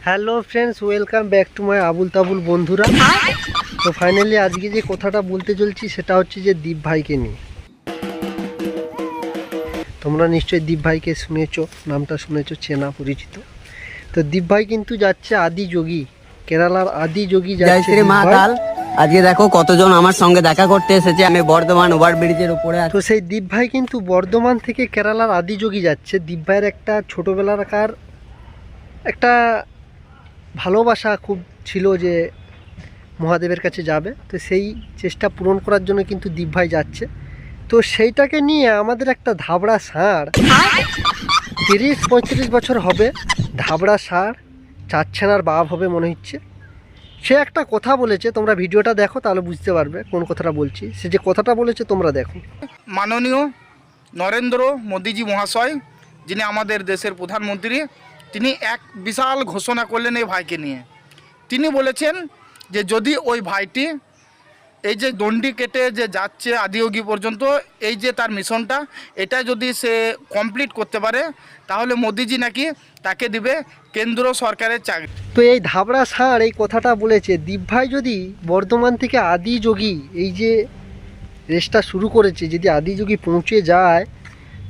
Hello friends, welcome back to my Abol Tabol বন্ধুরা। তো finally আজকে যে কথাটা বলতে চলছি সেটা হচ্ছে যে দীপ ভাইকে নিয়ে। তোমরা নিশ্চয়ই দীপ ভাইকে শুনেছো, নামটা শুনেছো, চেনা পরিচিত। তো দীপ ভাই কিন্তু যাচ্ছে আদি যোগী, কেরালার আদি যোগী যাচ্ছে মহাকাল। আজকে দেখো কতজন আমার সঙ্গে দেখা করতে এসেছে। আমি বর্ধমান ওভারব্রিজের উপরে। তো সেই দীপ ভাই কিন্তু বর্ধমান থেকে কেরালার আদি যোগী যাচ্ছে। দীপ ভাইয়ের একটা ছোটোবেলাকার একটা ভালোবাসা খুব ছিল যে মহাদেবের কাছে যাবে, তো সেই চেষ্টা পূরণ করার জন্য কিন্তু দীপ ভাই যাচ্ছে। তো সেইটাকে নিয়ে আমাদের একটা ধাবড়া ষাঁড়, 30-35 বছর হবে, ধাবড়া ষাঁড় চাচ্ছেনার বাপ হবে মনে হচ্ছে। সে একটা কথা বলেছে, তোমরা ভিডিওটা দেখো তাহলে বুঝতে পারবে কোন কথাটা বলছি। সে যে কথাটা বলেছে তোমরা দেখো। মাননীয় নরেন্দ্র মোদীজি মহাশয়, যিনি আমাদের দেশের প্রধানমন্ত্রী, তিনি এক বিশাল ঘোষণা করলেন এই ভাইকে নিয়ে। তিনি বলেছেন যে যদি ওই ভাইটি এই যে দণ্ডি কেটে যে যাচ্ছে আদিযোগী পর্যন্ত, এই যে তার মিশনটা, এটা যদি সে কমপ্লিট করতে পারে তাহলে মোদিজি নাকি তাকে দিবে কেন্দ্র সরকারের চাকরি। তো এই ধাবড়া ষাঁড় এই কথাটা বলেছে। দীপ ভাই যদি বর্ধমান থেকে আদি যোগী এই যে রেসটা শুরু করেছে, যদি আদি যোগী পৌঁছে যায়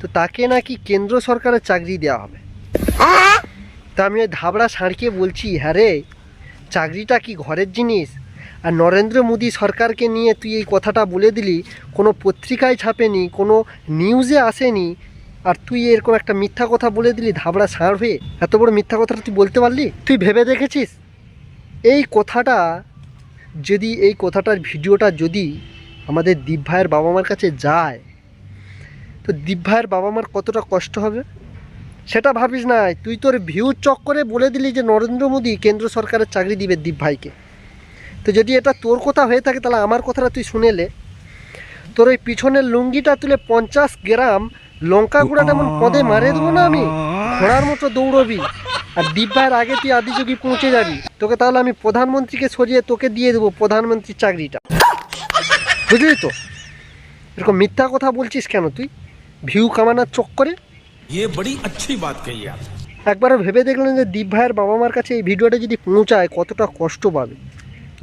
তো তাকে নাকি কেন্দ্র সরকারের চাকরি দেওয়া হবে। তা আমি ওই ধাবড়া ষাঁড়কে বলছি, হ্যাঁ রে, চাকরিটা কি ঘরের জিনিস? আর নরেন্দ্র মোদী সরকারকে নিয়ে তুই এই কথাটা বলে দিলি, কোনো পত্রিকায় ছাপেনি, কোনো নিউজে আসেনি, আর তুই এরকম একটা মিথ্যা কথা বলে দিলি ধাবড়া ষাঁড় হয়ে। এত বড় মিথ্যা কথাটা তুই বলতে পারলি? তুই ভেবে দেখেছিস এই কথাটা, যদি এই কথাটার ভিডিওটা যদি আমাদের দীপ ভাইয়ের বাবা মার কাছে যায় তো দীপ ভাইয়ের বাবা মার কতটা কষ্ট হবে সেটা ভাবিস না। তুই তোর ভিউ চক্করে বলে দিলি যে নরেন্দ্র মোদী কেন্দ্র সরকারের চাকরি দিবে দীপ ভাইকে। তো যদি এটা তোর কথা হয়ে থাকে তাহলে আমার কথাটা তুই শুনেলে, তোর ওই পিছনের লুঙ্গিটা তুলে 50 গ্রাম লঙ্কা গুঁড়াটা এমন পদে মারে দেবো না আমি, ঘোড়ার মতো দৌড়বি আর দীপ ভাইয়ের আগে তুই আদি যোগী পৌঁছে যাবি। তোকে তাহলে আমি প্রধানমন্ত্রীকে সরিয়ে তোকে দিয়ে দেবো প্রধানমন্ত্রীর চাকরিটা, বুঝলি তো? এরকম মিথ্যা কথা বলছিস কেন তুই ভিউ কামানোর চক্করে? বড়ি अच्छी बात कही आप। একবারও ভেবে দেখলেন যে দীপ ভাইয়ের বাবা মার কাছে এই ভিডিওটা যদি পৌঁছায় কতটা কষ্ট পাবে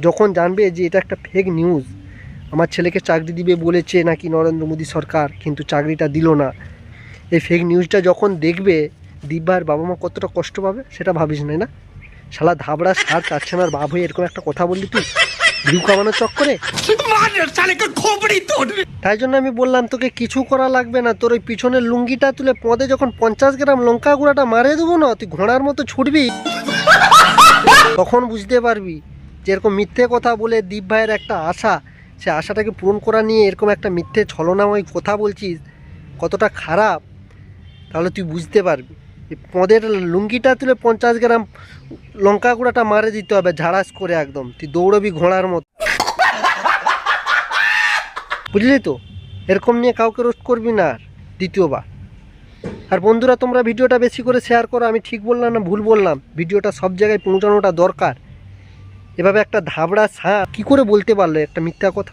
যখন জানবে যে এটা একটা ফেক নিউজ। আমার ছেলেকে চাকরি দিবে বলেছে নাকি নরেন্দ্র মোদী সরকার, কিন্তু চাকরিটা দিল না। এই ফেক নিউজটা যখন দেখবে দীপ ভাইয়ের বাবা মা কতটা কষ্ট পাবে সেটা ভাবিস না? শালা ধাবড়া ষাঁড় চাচ্ছেনার বাপ হয়ে এরকম একটা কথা বললি তুই ভিউ কামানোর চক্করে। তাই জন্য আমি বললাম তোকে কিছু করা লাগবে না, তোর ওই পিছনের লুঙ্গিটা তুলে পদে যখন 50 গ্রাম লঙ্কা গুঁড়াটা মারে দেবো না, তুই ঘোড়ার মতো ছুটবি, তখন বুঝতে পারবি যে এরকম মিথ্যে কথা বলে দীপ ভাইয়ের একটা আশা, সে আশাটাকে পূরণ করা নিয়ে এরকম একটা মিথ্যে ছলনাময় কথা বলছিস কতটা খারাপ। তাহলে তুই বুঝতে পারবি পদের লুঙ্গিটা তুলে 50 গ্রাম লঙ্কা গুঁড়াটা মারে দিতে হবে ঝাড়াস করে, একদম তুই দৌড়বি ঘোড়ার মতো, বুঝলি তো? এরকম নিয়ে কাউকে রোস্ট করবি না আর দ্বিতীয়বার। আর বন্ধুরা, তোমরা ভিডিওটা বেশি করে শেয়ার করো। আমি ঠিক বললাম না ভুল বললাম? ভিডিওটা সব জায়গায় পৌঁছানোটা দরকার। এভাবে একটা ধাবড়া ষাঁড় কী করে বলতে পারলো একটা মিথ্যা কথা?